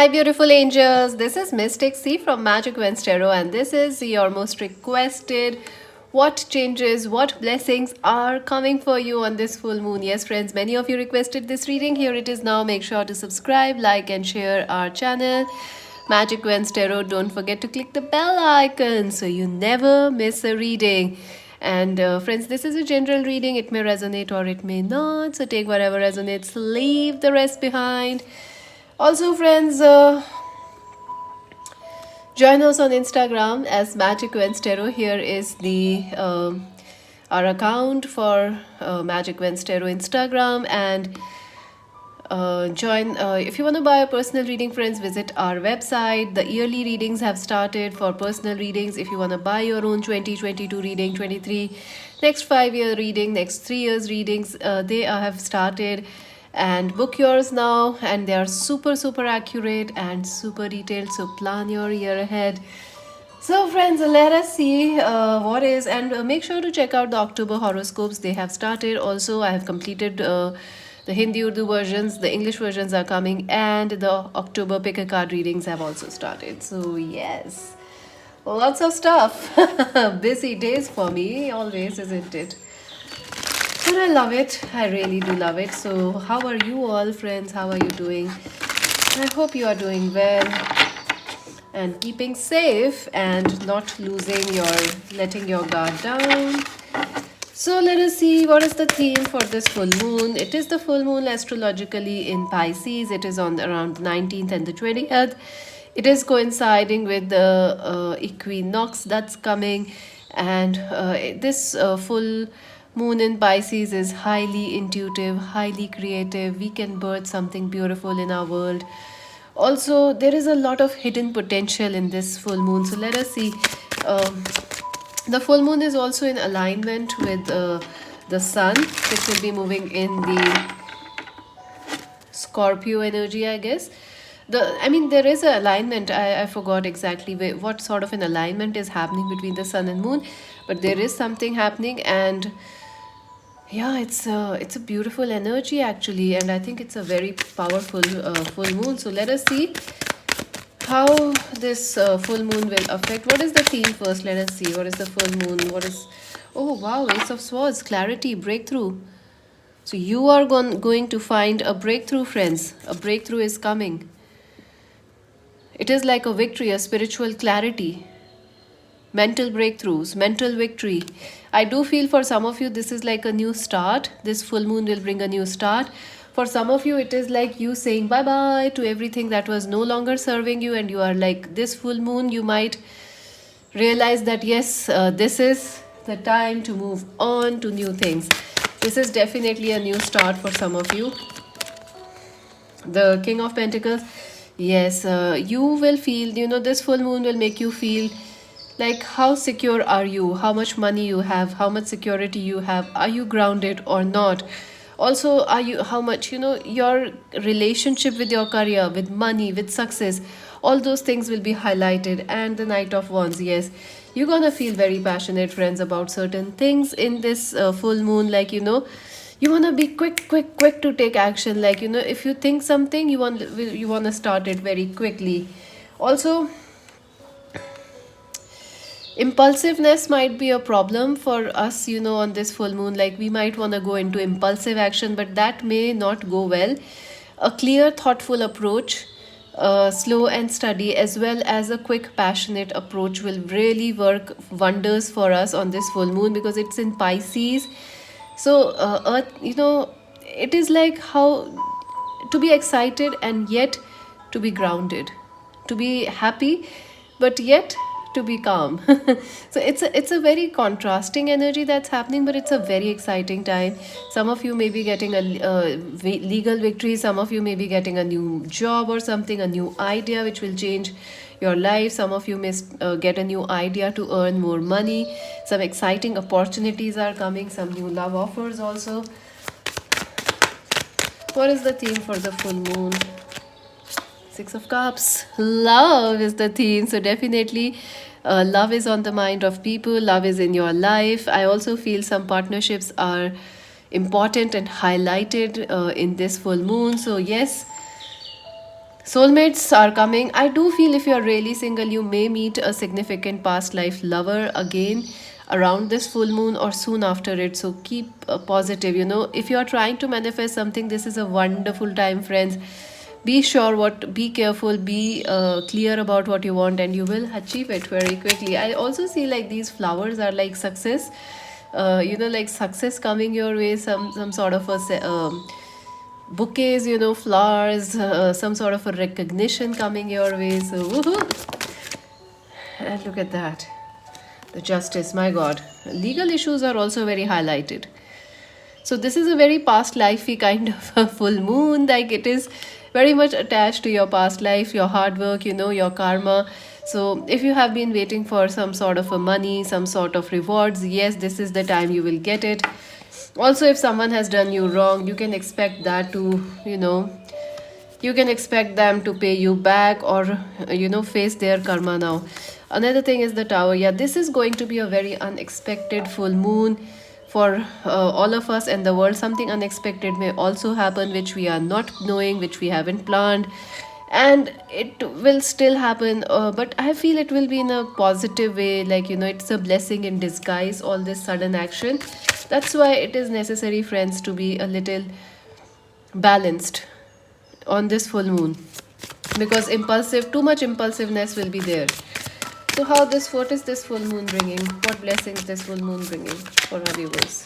Hi, beautiful angels. This is Mystic C from Magic Venstero, and this is your most requested. What changes, what blessings are coming for you on this full moon? Yes, friends, many of you requested this reading. Here it is now. Make sure to subscribe, like, and share our channel. Magic Venstero. Don't forget to click the bell icon so you never miss a reading. And friends, this is a general reading. It may resonate or it may not. So take whatever resonates, leave the rest behind. Also, friends, join us on Instagram as Magic Venstero. Here is the our account for Magic Venstero Instagram, and join if you want to buy a personal reading, friends, visit our website. The yearly readings have started for personal readings. If you want to buy your own 2022 reading, 23 next 5-year reading, next 3 years readings, they have started, and book yours now, and they are super accurate and super detailed, so plan your year ahead. So friends, let us see what is, and make sure to check out the October horoscopes. They have started. Also, I have completed the Hindi Urdu versions. The English versions are coming, and the October pick a card readings have also started. So yes, lots of stuff. Busy days for me always, isn't it? But I love it. I really do love it. So how are you all, friends? How are you doing? I hope you are doing well and keeping safe and not letting your guard down. So let us see what is the theme for this full moon. It is the full moon astrologically in Pisces. It is on around 19th and the 20th. It is coinciding with the equinox that's coming, and this full moon in Pisces is highly intuitive, highly creative. We can birth something beautiful in our world. Also, there is a lot of hidden potential in this full moon. So let us see. The full moon is also in alignment with the sun, which will be moving in the Scorpio energy, I guess. There is a alignment. I forgot exactly what sort of an alignment is happening between the sun and moon, but there is something happening, and yeah, it's a beautiful energy actually, and I think it's a very powerful full moon. So let us see how this full moon will affect. What is the theme first? Let us see. What is the full moon? What is? Oh wow, Ace of Swords, clarity, breakthrough. So you are going to find a breakthrough, friends. A breakthrough is coming. It is like a victory, a spiritual clarity, mental breakthroughs, mental victory. I do feel for some of you this is like a new start. This full moon will bring a new start. For some of you, it is like you saying bye bye to everything that was no longer serving you, and you are like, this full moon, you might realize that yes, this is the time to move on to new things. This is definitely a new start for some of you. The King of Pentacles, yes, you will feel, this full moon will make you feel like how secure are you, how much money you have, how much security you have, are you grounded or not. Also, are you, how much, your relationship with your career, with money, with success, all those things will be highlighted. And the Knight of Wands, yes, you're gonna feel very passionate, friends, about certain things in this full moon. Like, you want to be quick to take action. Like, if you think something, you want to start it very quickly. Also, impulsiveness might be a problem for us, on this full moon. Like, we might want to go into impulsive action, but that may not go well. A clear, thoughtful approach, slow and steady, as well as a quick, passionate approach will really work wonders for us on this full moon, because it's in Pisces. So earth, it is like how to be excited and yet to be grounded, to be happy but yet to be calm. So it's a very contrasting energy that's happening, but it's a very exciting time. Some of you may be getting a legal victory, some of you may be getting a new job or something, a new idea which will change your life. Some of you may get a new idea to earn more money. Some exciting opportunities are coming, some new love offers also. What is the theme for the full moon? Six of Cups. Love is the theme. So definitely love is on the mind of people. Love is in your life. I also feel some partnerships are important and highlighted in this full moon. So yes, Soulmates are coming. I do feel if you're really single, you may meet a significant past life lover again around this full moon or soon after it. So keep positive. If you are trying to manifest something, this is a wonderful time, friends. Be sure be careful, be clear about what you want, and you will achieve it very quickly. I also see like these flowers are like success. Like success coming your way, some sort of bouquets, flowers, some sort of a recognition coming your way. So, woohoo! And look at that. The justice, my God. Legal issues are also very highlighted. So, this is a very past lifey kind of a full moon. Like it is very much attached to your past life, your hard work, your karma. So, if you have been waiting for some sort of a money, some sort of rewards, yes, this is the time you will get it. Also, if someone has done you wrong, you can expect that to, you can expect them to pay you back or, face their karma now. Another thing is the tower. Yeah, this is going to be a very unexpected full moon for all of us and the world. Something unexpected may also happen, which we are not knowing, which we haven't planned, and it will still happen, but I feel it will be in a positive way. Like, it's a blessing in disguise, all this sudden action. That's why it is necessary, friends, to be a little balanced on this full moon, because too much impulsiveness will be there. So what is this full moon bringing? What blessings this full moon bringing for our viewers?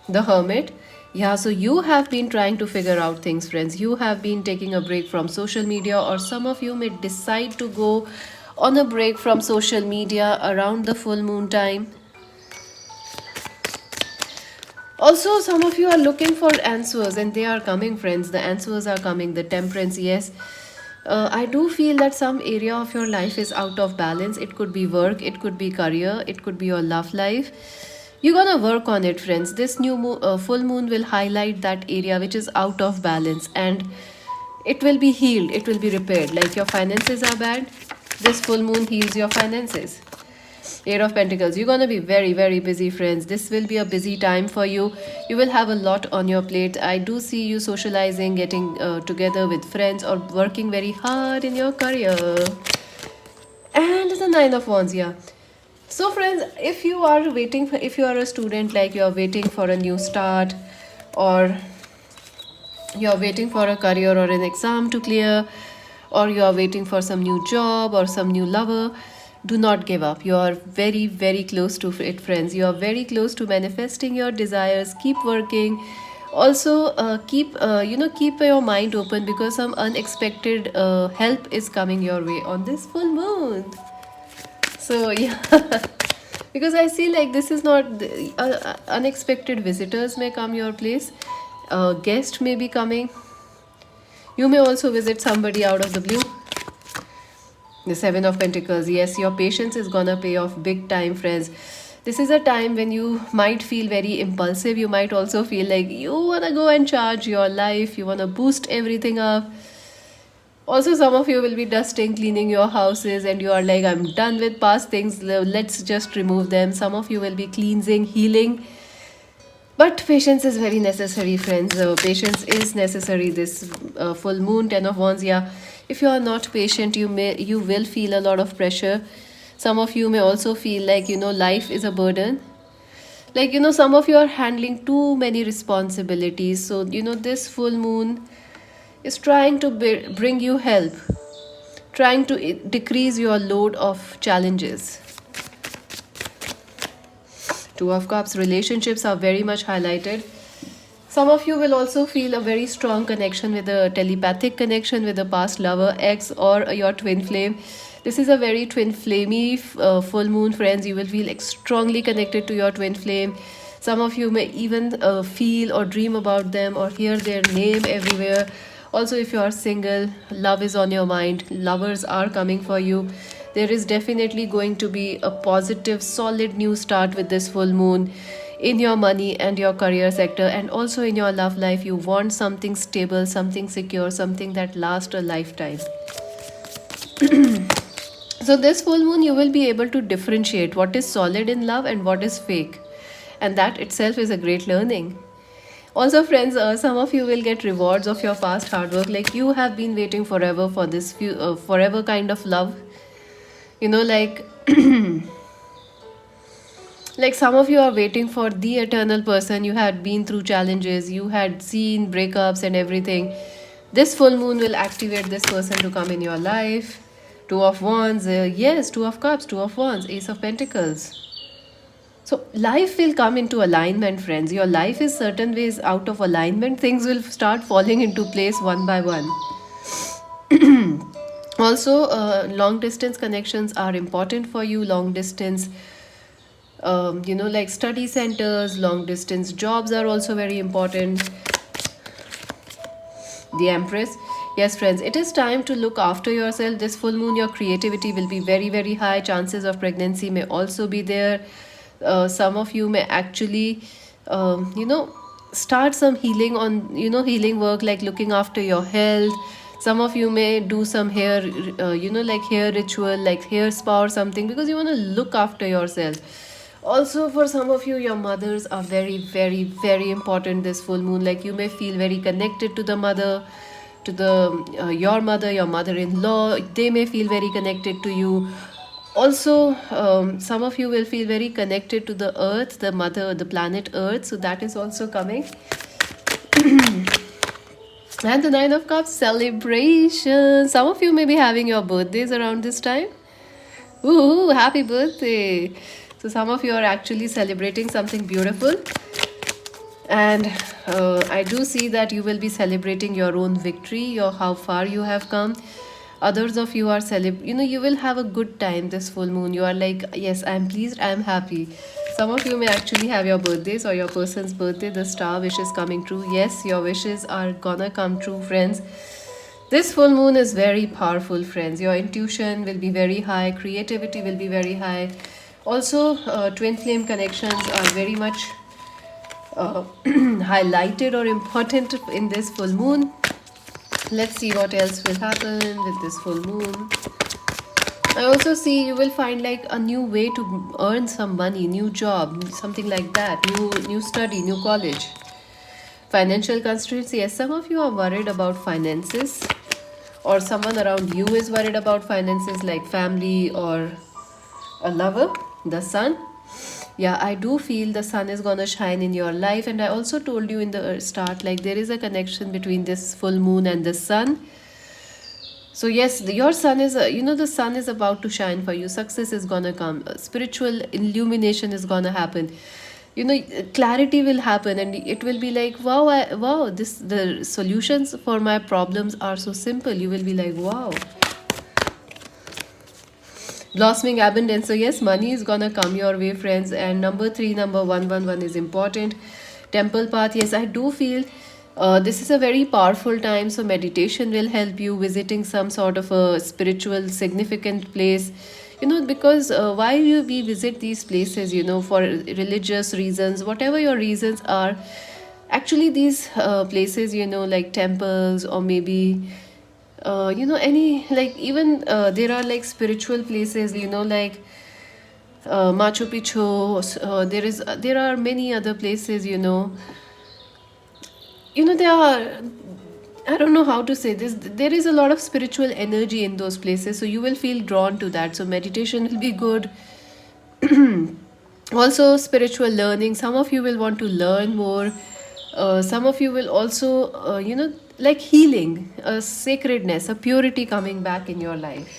The Hermit. Yeah, so you have been trying to figure out things, friends. You have been taking a break from social media, or some of you may decide to go on a break from social media around the full moon time. Also, some of you are looking for answers, and they are coming, friends. The answers are coming. The Temperance, yes. I do feel that some area of your life is out of balance. It could be work, it could be career, it could be your love life. You're gonna work on it, friends. This full moon will highlight that area which is out of balance, and it will be healed, it will be repaired. Like your finances are bad, this full moon heals your finances. Eight of Pentacles. You're gonna be very, very busy, friends. This will be a busy time for you. You will have a lot on your plate. I do see you socializing, getting together with friends, or working very hard in your career. And the Nine of Wands, yeah. So, friends, if you are a student, like you are waiting for a new start, or you are waiting for a career or an exam to clear, or you are waiting for some new job or some new lover, do not give up. You are very, very close to it, friends. You are very close to manifesting your desires. Keep working. Also, keep your mind open, because some unexpected help is coming your way on this full moon. So yeah, because I see like this is not unexpected visitors may come your place. A guest may be coming. You may also visit somebody out of the blue. The Seven of Pentacles. Yes, your patience is gonna pay off big time, friends. This is a time when you might feel very impulsive. You might also feel like you wanna go and charge your life. You wanna boost everything up. Also, some of you will be dusting, cleaning your houses, and you are like, I'm done with past things, let's just remove them. Some of you will be cleansing, healing. But patience is very necessary, friends. Patience is necessary. This full moon, Ten of Wands, yeah. If you are not patient, you will feel a lot of pressure. Some of you may also feel like, life is a burden. Like, some of you are handling too many responsibilities. So, this full moon is trying to bring you help, trying to decrease your load of challenges. Two of Cups. Relationships are very much highlighted. Some of you will also feel a very strong connection with a telepathic connection with a past lover, ex, or your twin flame. This is a very twin flamey full moon, friends. You will feel strongly connected to your twin flame. Some of you may even feel or dream about them or hear their name everywhere. Also, if you are single, love is on your mind. Lovers are coming for you. There is definitely going to be a positive, solid new start with this full moon in your money and your career sector, and also in your love life. You want something stable, something secure, something that lasts a lifetime. So this full moon, you will be able to differentiate what is solid in love and what is fake, and that itself is a great learning. Also, friends, some of you will get rewards of your past hard work. Like you have been waiting forever for this forever kind of love. Like like some of you are waiting for the eternal person. You had been through challenges, you had seen breakups and everything. This full moon will activate this person to come in your life. Two of wands, yes, two of cups, two of wands, ace of pentacles. So life will come into alignment, friends. Your life is certain ways out of alignment. Things will start falling into place one by one. Also, long distance connections are important for you. Long distance, like study centers, long distance jobs are also very important. The Empress. Yes, friends, it is time to look after yourself. This full moon, your creativity will be very, very high. Chances of pregnancy may also be there. Some of you may actually, start some healing on, healing work like looking after your health. Some of you may do some hair, like hair ritual, like hair spa or something, because you want to look after yourself. Also, for some of you, your mothers are very, very, very important this full moon. Like you may feel very connected to the mother, to the your mother-in-law. They may feel very connected to you. Also, some of you will feel very connected to the earth, the mother, the planet earth. So that is also coming. And the Nine of Cups, celebration. Some of you may be having your birthdays around this time. Ooh, happy birthday. So some of you are actually celebrating something beautiful. And I do see that you will be celebrating your own victory, your how far you have come. Others of you are you will have a good time this full moon. You are like, yes, I'm pleased, I'm happy. Some of you may actually have your birthdays or your person's birthday, the star wish is coming true. Yes, your wishes are gonna come true, friends. This full moon is very powerful, friends. Your intuition will be very high, creativity will be very high. Also, twin flame connections are very much highlighted or important in this full moon. Let's see what else will happen with this full moon. I also see you will find like a new way to earn some money, new job, something like that, new study, new college. Financial constraints. Yes, some of you are worried about finances, or someone around you is worried about finances, like family or a lover. The sun. Yeah, I do feel the sun is gonna shine in your life. And I also told you in the start, like there is a connection between this full moon and the sun. So yes, your sun is, the sun is about to shine for you. Success is gonna come. Spiritual illumination is gonna happen. Clarity will happen, and it will be like, wow, wow, the solutions for my problems are so simple. You will be like, wow. Blossoming abundance. So yes, money is gonna come your way, friends. And number 3, number 111 is important. Temple path. Yes, I do feel this is a very powerful time. So meditation will help you, visiting some sort of a spiritual significant place. Because why we visit these places, for religious reasons, whatever your reasons are. Actually, these places, like temples, or maybe any, like, even there are like spiritual places, like Machu Picchu. There are many other places. There are, I don't know how to say this. There is a lot of spiritual energy in those places, so you will feel drawn to that. So meditation will be good. Also, spiritual learning. Some of you will want to learn more. Some of you will also, like healing, a sacredness, a purity coming back in your life.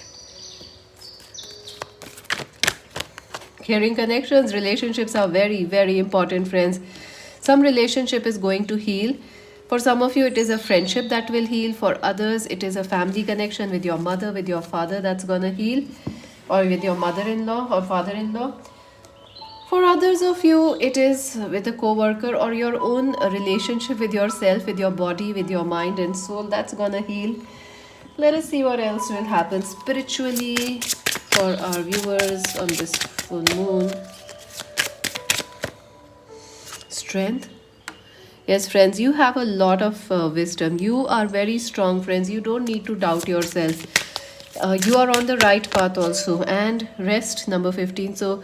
Caring connections, relationships are very, very important, friends. Some relationship is going to heal. For some of you, it is a friendship that will heal. For others, it is a family connection with your mother, with your father, that's gonna heal, or with your mother-in-law or father-in-law. For others of you, it is with a co-worker or your own relationship with yourself, with your body, with your mind and soul, that's gonna heal. Let us see what else will happen spiritually for our viewers on this full moon. Strength. Yes, friends, you have a lot of wisdom. You are very strong, friends. You don't need to doubt yourself. You are on the right path also. And rest, number 15. So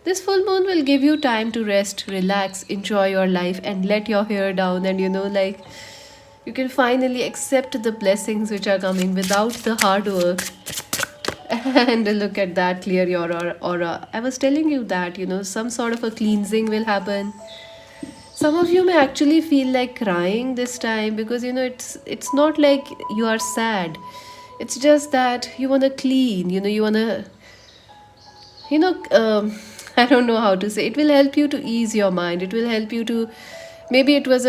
This full moon will give you time to rest, relax, enjoy your life, and let your hair down. And like you can finally accept the blessings which are coming without the hard work. And look at that, clear your aura. I was telling you that, some sort of a cleansing will happen. Some of you may actually feel like crying this time because it's not like you are sad. It's just that you want to clean, you want to you know I don't know how to say. It will help you to ease your mind. It will help you to, maybe it was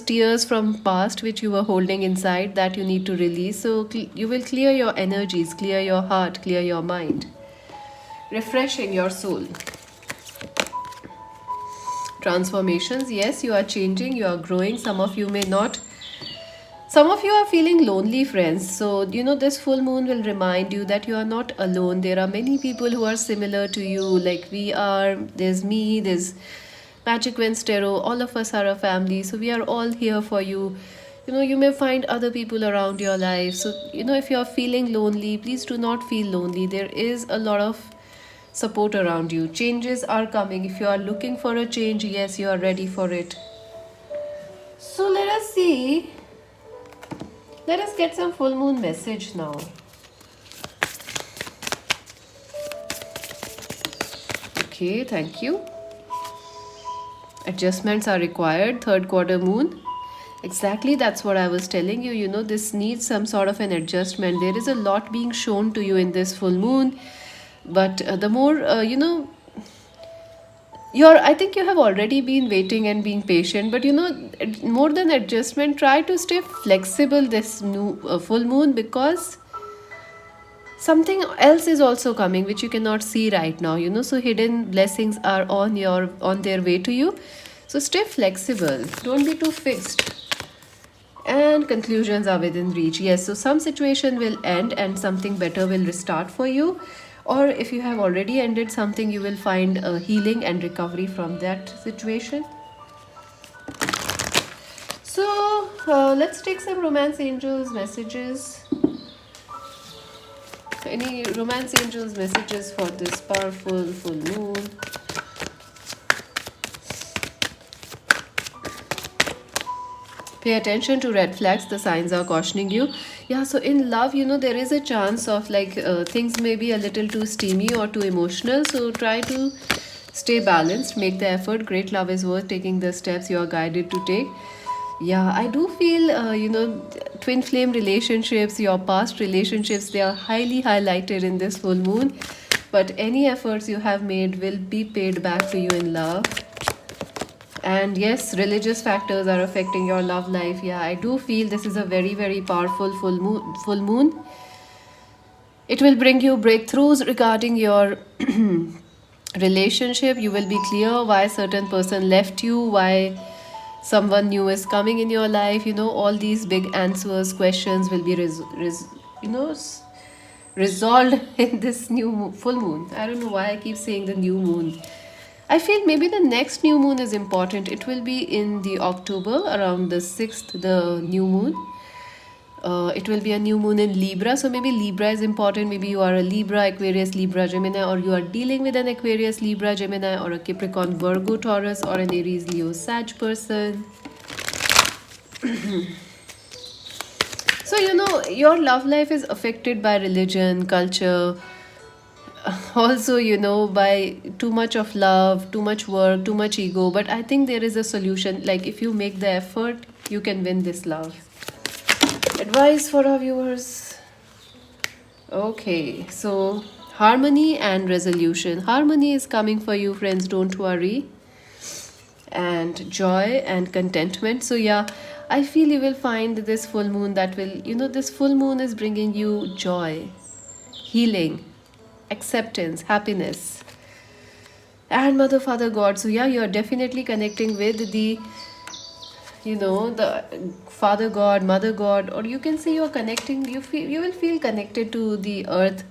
tears from past which you were holding inside that you need to release. So you will clear your energies, clear your heart, clear your mind, refreshing your soul. Transformations, yes, you are changing, you are growing. Some of you may not. Some of you are feeling lonely, friends. So, this full moon will remind you that you are not alone. There are many people who are similar to you, like we are. There's me, there's Magic Wins Tarot. All of us are a family. So, we are all here for you. You may find other people around your life. So, if you are feeling lonely, please do not feel lonely. There is a lot of support around you. Changes are coming. If you are looking for a change, yes, you are ready for it. So, let us see. Let us get some full moon message now. Okay, thank you. Adjustments are required. Third quarter moon. Exactly, that's what I was telling you. This needs some sort of an adjustment. There is a lot being shown to you in this full moon. But the more, I think you have already been waiting and being patient, but more than adjustment, try to stay flexible this new full moon, because something else is also coming which you cannot see right now. So hidden blessings are on their way to you. So stay flexible, don't be too fixed, and conclusions are within reach. Yes, so some situation will end and something better will restart for you. Or if you have already ended something, you will find a healing and recovery from that situation. So let's take some romance angels messages. Any romance angels messages for this powerful full moon? Pay attention to red flags. The signs are cautioning you. Yeah, so in love, there is a chance of things may be a little too steamy or too emotional. So try to stay balanced, make the effort. Great love is worth taking the steps you are guided to take. Yeah, I do feel, twin flame relationships, your past relationships, they are highly highlighted in this full moon. But any efforts you have made will be paid back to you in love. And yes, religious factors are affecting your love life. Yeah, I do feel this is a very, very powerful full moon. It will bring you breakthroughs regarding your relationship. You will be clear why certain person left you, why someone new is coming in your life. All these big answers, questions will be resolved in this new full moon. I don't know why I keep saying the new moon. I feel maybe the next new moon is important. It will be in the October, around the 6th, the new moon. It will be a new moon in Libra. So maybe Libra is important. Maybe you are a Libra, Aquarius, Libra, Gemini, or you are dealing with an Aquarius, Libra, Gemini, or a Capricorn, Virgo, Taurus, or an Aries, Leo, Sag person. So, your love life is affected by religion, culture, also by too much of love, too much work, too much ego. But I think there is a solution. Like if you make the effort, you can win this love. Advice for our viewers. Okay, so harmony and resolution. Harmony is coming for you, friends, don't worry. And joy and contentment. So yeah, I feel you will find this full moon that will, this full moon is bringing you joy, healing, acceptance, happiness, and Mother, Father, God. So yeah, you are definitely connecting with the Father God, Mother God, or you can say you are connecting. You will feel connected to the earth.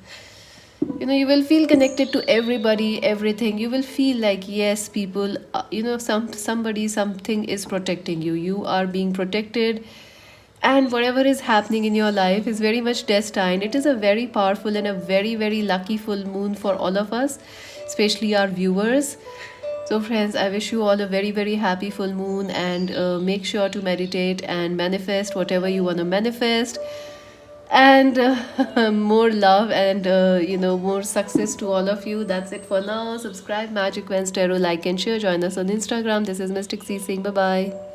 You will feel connected to everybody, everything. You will feel like, yes, people, somebody, something is protecting you. You are being protected, and whatever is happening in your life is very much destined. It is a very powerful and a very, very lucky full moon for all of us, especially our viewers. So, friends, I wish you all a very, very happy full moon, and make sure to meditate and manifest whatever you want to manifest. And more love and more success to all of you. That's it for now. Subscribe Magic Wednesday, like and share. Join us on Instagram. This is Mystic C saying bye bye.